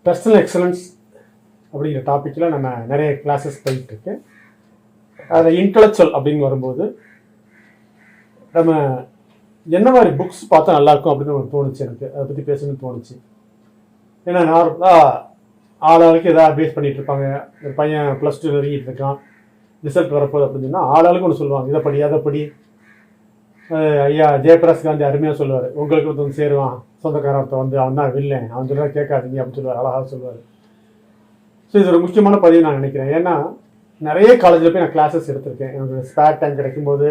Personal excellence அப்படிங்கிற டாப்பிக்கில் நம்ம நிறைய கிளாஸஸ் போயிட்டுருக்கு. அதை இன்டலெக்சுவல் அப்படின்னு வரும்போது நம்ம என்ன மாதிரி புக்ஸ் பார்த்தா நல்லாயிருக்கும் அப்படின்னு ஒரு தோணுச்சு. எனக்கு அதை பற்றி பேசணும்னு தோணுச்சு. ஏன்னா நார்மலாக ஆளாளுக்கு எதாவது பேஸ் பண்ணிகிட்டு இருப்பாங்க. ஒரு பையன் +2 நெருங்கிட்டு இருக்கான், ரிசல்ட் வரப்போகுது அப்படின்னு சொன்னால் ஆளாளுக்கு ஒன்று சொல்லுவாங்க, இதை படி அதை படி. ஐயா ஜெயபிரகாஷ் காந்தி அருமையாக சொல்லுவார், உங்களுக்கு வந்து சேருவான் சொந்தக்காரத்தை வந்து அவன் தான் வில்லை, அவன் சொல்லுவா கேட்காதீங்க அப்படின்னு சொல்லுவார், அழகாக சொல்லுவார். ஸோ இது ஒரு முக்கியமான பதிவு நான் நினைக்கிறேன். ஏன்னா நிறைய காலேஜில் போய் நான் கிளாஸஸ் எடுத்திருக்கேன். எனக்கு ஸ்பேர் டைம் கிடைக்கும்போது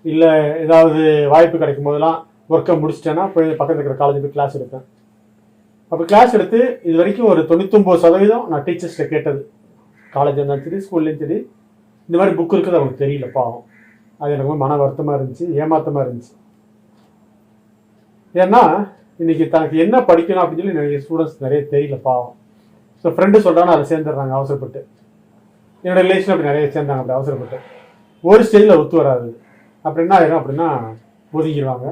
இல்லை ஏதாவது வாய்ப்பு கிடைக்கும் போதெல்லாம் ஒர்க்கை முடிச்சிட்டேன்னா போய் பக்கத்தில் இருக்கிற காலேஜ் போய் கிளாஸ் எடுப்பேன். அப்போ கிளாஸ் எடுத்து இது வரைக்கும் ஒரு 99% நான் டீச்சர்ஸ்கிட்ட கேட்டது, காலேஜ் இருந்தாலும் சரி ஸ்கூல்லேயும் சரி, இந்த மாதிரி புக் இருக்குது அவங்களுக்கு தெரியல பாவம். அது எனக்கு மன வருத்தமாக இருந்துச்சு, ஏமாத்தமாக இருந்துச்சு. ஏன்னா இன்றைக்கி தனக்கு என்ன படிக்கணும் அப்படின்னு சொல்லி நிறைய ஸ்டூடெண்ட்ஸ் நிறைய தெரியல பாவம். ஸோ ஃப்ரெண்டு சொல்கிறான்னு அதை சேர்ந்துடுறாங்க அவசரப்பட்டு. என்னோடய ரிலேஷன் அப்படி நிறைய சேர்ந்தாங்க அப்படி அவசரப்பட்டு. ஒரு ஸ்டேஜில் ஒத்து வராது. அப்படி என்ன ஆயிரும் அப்படின்னா ஒதுங்கிடுவாங்க.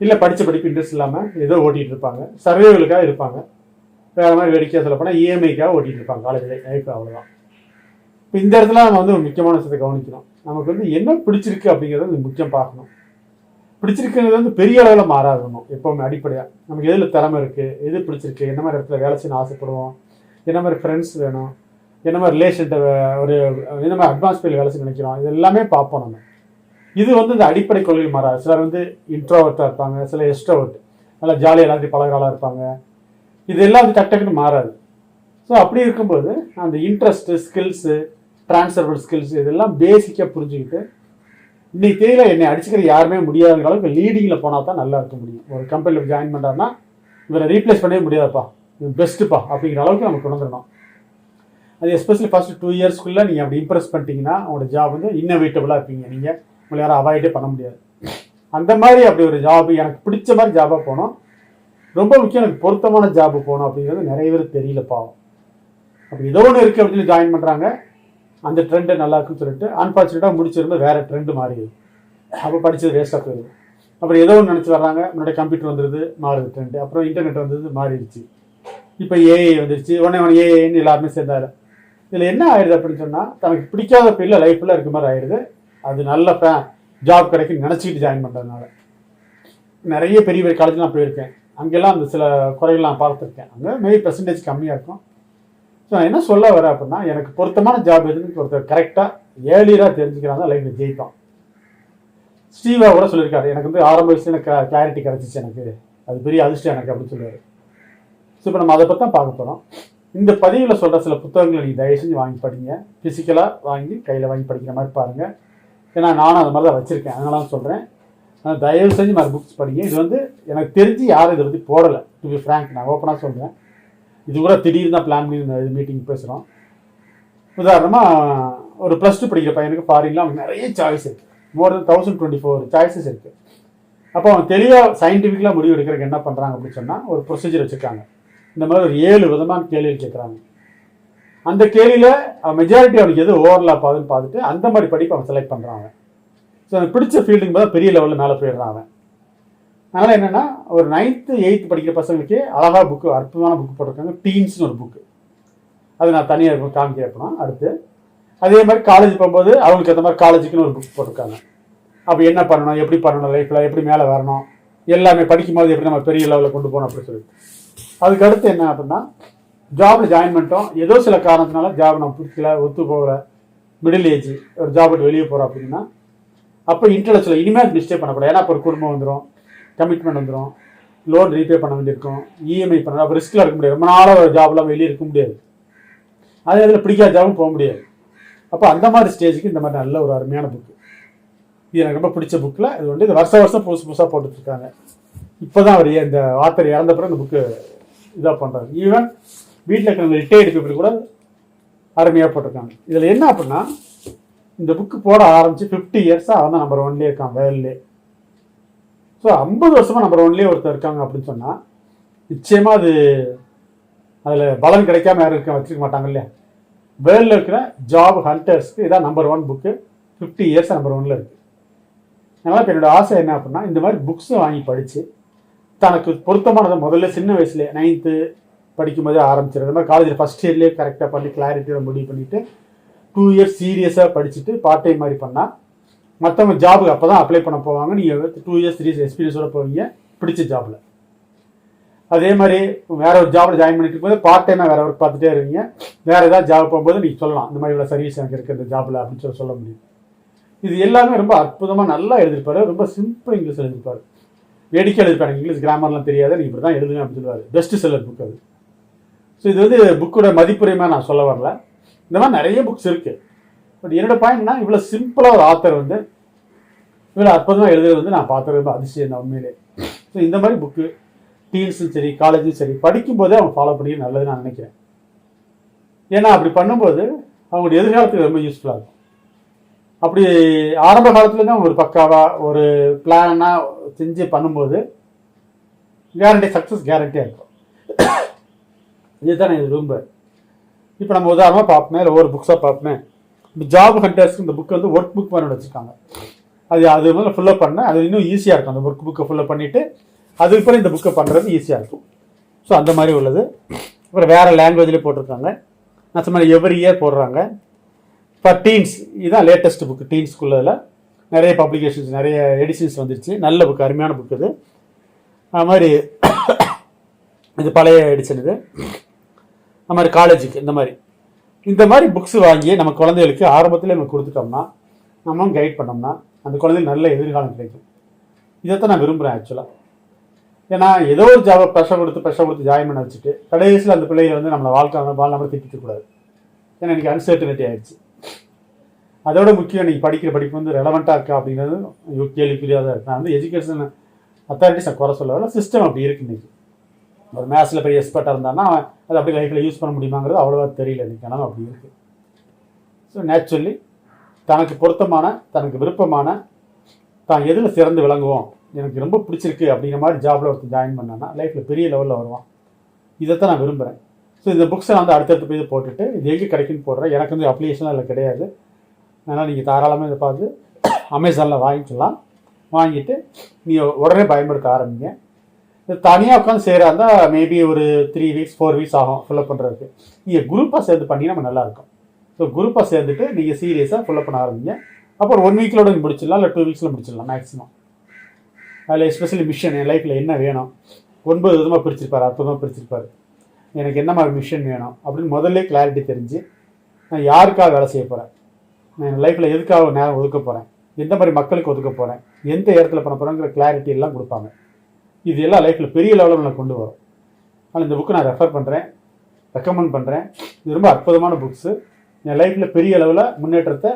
இல்லை படித்த படிப்பு இன்ட்ரெஸ்ட் இல்லாமல் ஏதோ ஓட்டிகிட்டு இருப்பாங்க, சர்வேகளுக்காக இருப்பாங்க, வேறு மாதிரி வேடிக்கையாக சொல்லப்போனால் இஎம்ஐக்காக ஓட்டிகிட்டு இருப்பாங்க காலேஜ் லைஃப். அவ்வளோதான். இப்போ இந்த இடத்துல நம்ம வந்து ஒரு முக்கியமான விஷயத்தை கவனிக்கணும். நமக்கு வந்து என்ன பிடிச்சிருக்கு அப்படிங்கிறத வந்து முக்கியம் பார்க்கணும். பிடிச்சிருக்கிறது வந்து பெரிய அளவில் மாறாதணும் எப்போவுமே. அடிப்படையாக நமக்கு எதில் திறமை இருக்குது, எது பிடிச்சிருக்கு, என்ன மாதிரி இடத்துல வேலை செய்யணும் ஆசைப்படுவோம், என்ன மாதிரி ஃப்ரெண்ட்ஸ் வேணும், என்ன மாதிரி ரிலேஷன்கிட்ட ஒரு என்ன மாதிரி அட்வான்ஸ் பேரில் வேலை செய்ய நினைக்கிறோம், இது எல்லாமே பார்ப்போம் நம்ம. இது வந்து இந்த அடிப்படை கொள்கைகள் மாறாது. சிலர் வந்து இன்ட்ரோவர்ட்டாக இருப்பாங்க, சில எக்ஸ்ட்ரோவர்ட், நல்லா ஜாலியாக எல்லாத்தையும் பழகிறாளாக இருப்பாங்க. இது எல்லாம் வந்து டக்குன்னு மாறாது. ஸோ அப்படி இருக்கும்போது அந்த இன்ட்ரெஸ்ட்டு, ஸ்கில்ஸு, ட்ரான்ஸ்ஃபரபிள் ஸ்கில்ஸ் இதெல்லாம் பேசிக்காக புரிஞ்சுக்கிட்டு இன்னைக்கு தேதியில் என்னை அடிச்சுக்கிற யாருமே முடியாதுங்கிற அளவுக்கு லீடிங்கில் போனால் தான் நல்லா இருக்க முடியும். ஒரு கம்பெனியில் ஜாயின் பண்ணுறாருன்னா இவரை ரீப்ளேஸ் பண்ணவே முடியாதுப்பா, இது பெஸ்ட்டுப்பா அப்படிங்கிற அளவுக்கு நம்ம கொண்டு வந்துடணும். அது எஸ்பெஷலி ஃபர்ஸ்ட் 2 இயர்ஸ்க்குள்ளே நீங்கள் அப்படி இம்ப்ரெஸ் பண்ணிட்டீங்கன்னா உங்களோட ஜாப் வந்து இன்னோவேட்டபுளாக இருப்பீங்க. நீங்கள் உங்களை யாரும் அவாய்டே பண்ண முடியாது. அந்த மாதிரி அப்படி ஒரு ஜாப் எனக்கு பிடிச்ச மாதிரி ஜாபாக போகணும். ரொம்ப முக்கியம் எனக்கு பொருத்தமான ஜாப்பு போகணும் அப்படிங்கிறது நிறைய பேர் தெரியல பாவம். அப்படி ஏதோ ஒன்று இருக்குது அப்படின்னு ஜாயின் பண்ணுறாங்க, அந்த ட்ரெண்டு நல்லா இருக்குன்னு சொல்லிட்டு அன்ஃபார்ச்சுனேட்டாக முடிச்சிருந்தா வேறு ட்ரெண்டு மாறிடுது. அப்போ படித்தது வேஸ்ட்டாக போயிடுது. அப்புறம் ஏதோ ஒன்று நினச்சி வர்றாங்க, முன்னாடி கம்ப்யூட்டர் வந்துடுது, மாறுது ட்ரெண்டு. அப்புறம் இன்டர்நெட் வந்தது, மாறிடுச்சு. இப்போ ஏஐ வந்துடுச்சு, உடனே ஏஐன்னு எல்லாருமே சேர்ந்தாரு. இதில் என்ன ஆயிடுது அப்படின்னு சொன்னால் தனக்கு பிடிக்காத ஃபீல்டில் லைஃப்பில் இருக்க மாதிரி ஆயிடுது. அது நல்ல ஜாப் கிடைக்குன்னு நினச்சிக்கிட்டு ஜாயின் பண்ணுறதுனால. நிறைய பெரிய பெரிய காலேஜ் நான் போயிருக்கேன், அங்கெல்லாம் அந்த சில குறைகள் நான் பார்த்துருக்கேன். அங்கே மேபி பெர்சன்டேஜ் கம்மியாக இருக்கும். ஸோ நான் என்ன சொல்ல வரேன் அப்படின்னா, எனக்கு பொருத்தமான ஜாப் எதுன்னு ஒருத்தர் கரெக்டாக ஏர்லியராக தெரிஞ்சுக்கிறாங்க லைஃப்பில் ஜெயிப்பான். ஸ்டீவா கூட சொல்லியிருக்காரு, எனக்கு வந்து ஆரம்ப வயசுல எனக்கு கிளாரிட்டி கிடச்சிச்சு, எனக்கு அது பெரிய அதிர்ஷ்டம் எனக்கு அப்படின்னு சொல்லுவார். ஸோ இப்போ நம்ம அதை பற்றி தான் பார்க்க போகிறோம். இந்த பதிவில் சொல்கிற சில புத்தகங்களை நீங்கள் தயவு செஞ்சு வாங்கி படிங்க. ஃபிசிக்கலாக வாங்கி கையில் வாங்கி படிக்கிற மாதிரி பாருங்கள். ஏன்னா நானும் அந்த மாதிரி தான் வச்சுருக்கேன், அதனால தான் சொல்கிறேன். தயவு செஞ்சு மாதிரி புக்ஸ் படிங்க. இது வந்து எனக்கு தெரிஞ்சு யாரும் இதை பற்றி போடலை. டு பி ஃப்ராங்க், நான் ஓப்பனாக சொல்கிறேன். இது கூட திடீர்னு தான் பிளான் பண்ணி இந்த மீட்டிங் பேசுகிறோம். உதாரணமாக ஒரு +2 படிக்கிற பையனுக்கு ஃபாரின்லாம் அவனுக்கு நிறைய சாய்ஸ் இருக்குது. மோர் தென் 1024 சாய்ஸஸ் இருக்குது. அப்போ அவன் தெளிவாக சயின்டிஃபிக்கலாக முடிவு எடுக்கிறதுக்கு என்ன பண்ணுறாங்க அப்படின்னு சொன்னால் ஒரு ப்ரொசீஜர் வச்சுருக்காங்க. இந்த மாதிரி ஒரு 7 விதமான கேள்விகள் கேட்குறாங்க. அந்த கேள்வியில் மெஜாரிட்டி அவனுக்கு எது ஓவர்லாப் ஆகுதுன்னு பார்த்துட்டு அந்த மாதிரி படிப்பு அவன் செலக்ட் பண்ணுறாங்க. ஸோ அவனுக்கு பிடிச்ச ஃபீல்டுக்கு பார்த்தா பெரிய லெவலில் மேலே போயிடுறான் அவன். அதனால் என்னென்னா ஒரு 9th 8th படிக்கிற பசங்களுக்கு அழகாக புக்கு, அற்புதமான புக்கு போட்டிருக்காங்க. டீன்ஸ்னு ஒரு புக்கு, அது நான் தனியாக காமிக்கிறேன் அடுத்து. அதே மாதிரி காலேஜ் போகும்போது அவங்களுக்கு அந்த மாதிரி காலேஜுக்குன்னு ஒரு புக் போட்டிருக்காங்க. அப்போ என்ன பண்ணணும், எப்படி பண்ணணும், லைஃப்பில் எப்படி மேலே வரணும், எல்லாமே படிக்கும்போது எப்படி நம்ம பெரிய லெவலில் கொண்டு போகணும் அப்படின்னு சொல்லிட்டு. அதுக்கு அடுத்து என்ன அப்படின்னா, ஜாபில் ஜாயின் பண்ணிட்டோம், ஏதோ சில காரணத்தினால ஜாப் நம்ம பிடிக்கல, ஒத்து போகிற மிடில் ஏஜ் ஒரு ஜாப் விட்டு வெளியே போகிறோம் அப்படின்னா அப்போ இன்டெலெக்சுவல் இனிமேல் மிஸ்டேக் பண்ணக்கூடாது. ஏன்னா இப்போ ஒரு குடும்பம் வந்துடும், கமிட்மெண்ட் வந்துடும், லோன் ரீபே பண்ண வேண்டியிருக்கும், இஎம்ஐ பண்ணணும், அப்போ ரிஸ்கில் இருக்க முடியாது. ரொம்ப நாளாக ஒரு ஜாப்லாம் வெளியே இருக்க முடியாது, அதே இதில் பிடிக்காத ஜாபும் போக முடியாது. அப்போ அந்த மாதிரி ஸ்டேஜுக்கு இந்த மாதிரி நல்ல ஒரு அருமையான புக்கு, இது எனக்கு ரொம்ப பிடிச்ச புக்கில். இது வந்து இது வருஷம் புதுசாக போட்டுட்ருக்காங்க. இப்போ தான் அவர் இந்த ஆத்தர் இறந்த பிறகு இந்த புக்கு இதாக பண்ணுறாரு. ஈவன் வீட்டில் இருக்கிற ரிட்டையர்டு பீப்புள் கூட அருமையாக போட்டிருக்காங்க. இதில் என்ன அப்படின்னா, இந்த புக்கு போட ஆரம்பித்து 50 இயர்ஸாக அவன் தான் நம்பர் 1 இருக்கான் வேர்ல்ட்லே. ஸோ 50 வருஷமாக நம்பர் 1 ஒருத்தர் இருக்காங்க அப்படின்னு சொன்னால் நிச்சயமாக அது அதில் பலன் கிடைக்காம யாரும் வச்சுருக்க மாட்டாங்க இல்லையா. வேர்ல்டில் இருக்கிற ஜாப் ஹண்டர்ஸ்க்கு இதான் நம்பர் 1 புக்கு. 50 இயர்ஸாக நம்பர் 1 இருக்குது. அதனால் இப்போ என்னோடய ஆசை என்ன அப்படின்னா, இந்த மாதிரி புக்ஸை வாங்கி படித்து தனக்கு பொருத்தமானதை முதல்ல சின்ன வயசுலேயே 9th படிக்கும்போதே ஆரம்பிச்சிடும். இந்த மாதிரி காலேஜில் ஃபஸ்ட் இயர்லேயே கரெக்டாக பண்ணி கிளாரிட்டியோட முடிவு பண்ணிவிட்டு 2 இயர்ஸ் சீரியஸாக படிச்சுட்டு பார்ட் டைம் மாதிரி பண்ணால் மற்றவங்க ஜாபுக்கு அப்போ தான் அப்ளை பண்ண போவாங்க. நீங்கள் 2 இயர்ஸ் 3 இயர்ஸ் எக்ஸ்பீரியன்ஸோட போவீங்க பிடிச்ச ஜாபில். அதே மாதிரி வேற ஒரு ஜாபில் ஜாயின் பண்ணிட்டு இருக்கும்போது பார்ட் டைமாக வேற ஒர்க் பார்த்துட்டே இருவீங்க. வேறு ஏதாவது ஜாப் போகும்போது நீங்கள் சொல்லலாம் இந்த மாதிரி இவ்வளோ சர்வீஸ் எனக்கு இருக்குது இந்த ஜாபில் அப்படின்னு சொல்ல முடியும். இது எல்லாமே ரொம்ப அற்புதமாக நல்லா எழுதியிருப்பாரு. ரொம்ப சிம்பிள் இங்கிலீஷ் எழுதியிருப்பாரு. வேடிக்கை எழுதியிருப்பாரு. இங்கிலீஷ் கிராமர்லாம் தெரியாது, நீ இப்படி தான் எழுதுங்க அப்படின்னு சொல்லுவார். பெஸ்ட் செல்லர் புக் அது. ஸோ இது வந்து புக்கோட மதிப்புரையுமா நான் சொல்ல வரல. இந்த மாதிரி நிறைய புக்ஸ் இருக்குது. பட் என்னோட பாயிண்ட்னா இவ்வளோ சிம்பிளாக ஒரு ஆத்தர் வந்து இவ்வளோ அற்புதமாக எழுதுறது வந்து நான் பார்த்துறது ரொம்ப அதிசயம் தான் உண்மையிலே. ஸோ இந்த மாதிரி புக்கு டீன்ஸும் சரி காலேஜும் சரி படிக்கும்போதே அவங்க ஃபாலோ பண்ணி நல்லதுன்னு நான் நினைக்கிறேன். ஏன்னா அப்படி பண்ணும்போது அவங்களுடைய எதிர்காலத்துக்கு ரொம்ப யூஸ்ஃபுல்லாக இருக்கும். அப்படி ஆரம்ப காலத்துலேருந்து அவங்க ஒரு பக்காவாக ஒரு பிளானாக செஞ்சு பண்ணும்போது கேரண்டி சக்ஸஸ் கேரண்டியாக இருக்கும். இதுதான் நான் இது விரும்புகிறேன். இப்போ நம்ம உதாரணமாக பார்ப்போமே இல்லை ஒவ்வொரு புக்ஸாக பார்ப்போமே. இப்போ ஜாப் ஹண்டர்ஸ்க்கு இந்த புக் வந்து ஒர்க் புக் பண்ணி வச்சுருக்காங்க. அது முதல்ல ஃபுல்லப் பண்ணேன். அது இன்னும் ஈஸியாக இருக்கும். அந்த ஒர்க் புக்கை ஃபுல்லப் பண்ணிவிட்டு அதுக்கப்புறம் இந்த புக்கை பண்ணுறது ஈஸியாக இருக்கும். ஸோ அந்த மாதிரி உள்ளது. அப்புறம் வேறு லாங்குவேஜ்லேயே போட்டிருக்காங்க. நான் சொன்ன எவ்ரி இயர் போடுறாங்க. ஃபார் டீன்ஸ் இதுதான் லேட்டஸ்ட் புக்கு. டீன்ஸ்குள்ளதில் நிறைய பப்ளிகேஷன்ஸ் நிறைய எடிஷன்ஸ் வந்துருச்சு. நல்ல புக், அருமையான புக் இது. அது மாதிரி இது பழைய எடிஷன். இது அது மாதிரி காலேஜுக்கு இந்த மாதிரி புக்ஸ் வாங்கி நம்ம குழந்தைகளுக்கு ஆரம்பத்தில் நம்ம கொடுத்துட்டோம்னா நம்மளும் கைட் பண்ணோம்னா அந்த குழந்தைகளுக்கு நல்ல எதிர்காலம் கிடைக்கும். இதைத்தான் நான் விரும்புகிறேன் ஆக்சுவலாக. ஏன்னா ஏதோ ஒரு ஜாபை ப்ரெஷர் கொடுத்து ஜாயின் பண்ண வச்சுட்டு கடைசியில் அந்த பிள்ளைகளை வந்து நம்மளை வாழ்க்கை திட்டிக்கூடாது. ஏன்னா எனக்கு அன்சர்டனிட்டி ஆகிடுச்சு. அதோட முக்கியம் நீங்கள் படிக்கிற படிப்பு வந்து ரெலவெண்ட்டாக இருக்கா அப்படிங்கிறது கேள்விக்குறியாக தான் இருக்கு. நான் வந்து எஜுகேஷன் அத்தாரிட்டிஸ் நான் குறை சொல்ல வரல. சிஸ்டம் அப்படி இருக்கு. இன்றைக்கி ஒரு மேத்ஸில் பெரிய எக்ஸ்பர்ட்டாக இருந்தான்னா அது அப்படி லைஃப்பில் யூஸ் பண்ண முடியுமாங்கிறது அவ்வளோவா தெரியல. இன்றைக்கி ஆனால் அப்படி இருக்குது. ஸோ நேச்சுரலி தனக்கு பொருத்தமான தனக்கு விருப்பமான தான் எதில் சிறந்து விளங்குவோம் எனக்கு ரொம்ப பிடிச்சிருக்கு அப்படிங்கிற மாதிரி ஜாபில் ஒருத்தர் ஜாயின் பண்ணான்னா லைஃப்பில் பெரிய லெவலில் வருவான். இதைத்தான் நான் விரும்புகிறேன். ஸோ இந்த புக்ஸை நான் வந்து அடுத்தடுத்து போய் போட்டுட்டு இது எங்கே கிடைக்குன்னு போடுறேன். எனக்கு வந்து அப்ளிகேஷன்லாம் இல்லை கிடையாது. அதனால் நீங்கள் தாராளமாக இதை பார்த்து அமேசானில் வாங்கிக்கலாம். வாங்கிட்டு நீங்கள் உடனே பயன்படுத்த ஆரம்பிங்க. இது தனியாக உட்காந்து செய்கிறா இருந்தால் மேபி ஒரு 3 வீக்ஸ் 4 வீக்ஸ் ஆகும் ஃபில்லப் பண்ணுறதுக்கு. நீங்கள் குரூப்பாக சேர்ந்து பண்ணிங்கன்னா நம்ம நல்லாயிருக்கும். ஸோ குரூப்பாக சேர்ந்துட்டு நீங்கள் சீரியஸாக ஃபில்லப் பண்ண ஆரம்பிங்க. அப்புறம் 1 வீக்கில் நீங்கள் முடிச்சிடலாம், இல்லை 2 வீக்ஸில் முடிச்சிடலாம் மேக்ஸிமம். அதில் எஸ்பெஷலி மிஷன் என் லைஃப்பில் என்ன வேணும் 9 விதமாக பிரிச்சிருப்பார், அற்புதமாக பிரிச்சிருப்பார். எனக்கு என்ன மாதிரி மிஷன் வேணும் அப்படின்னு முதல்ல கிளாரிட்டி தெரிஞ்சு நான் யாருக்காக வேலை செய்ய போகிறேன், நான் என் லைஃப்பில் எதுக்காக நேரம் ஒதுக்க போகிறேன், எந்த மாதிரி மக்களுக்கு ஒதுக்க போகிறேன், எந்த இடத்துல பண்ண போகிறேங்கிற கிளாரிட்டி எல்லாம் கொடுப்பாங்க. இது எல்லாம் லைஃப்பில் பெரிய லெவலில் நான் கொண்டு வரும். ஆனால் இந்த புக்கு நான் ரெஃபர் பண்ணுறேன், ரெக்கமெண்ட் பண்ணுறேன். இது ரொம்ப அற்புதமான புக்ஸு. என் லைஃப்பில் பெரிய அளவில் முன்னேற்றத்தை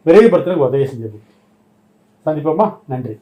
விரைவுபடுத்துறதுக்கு உதவி செஞ்ச புக். சந்திப்போமா? நன்றி.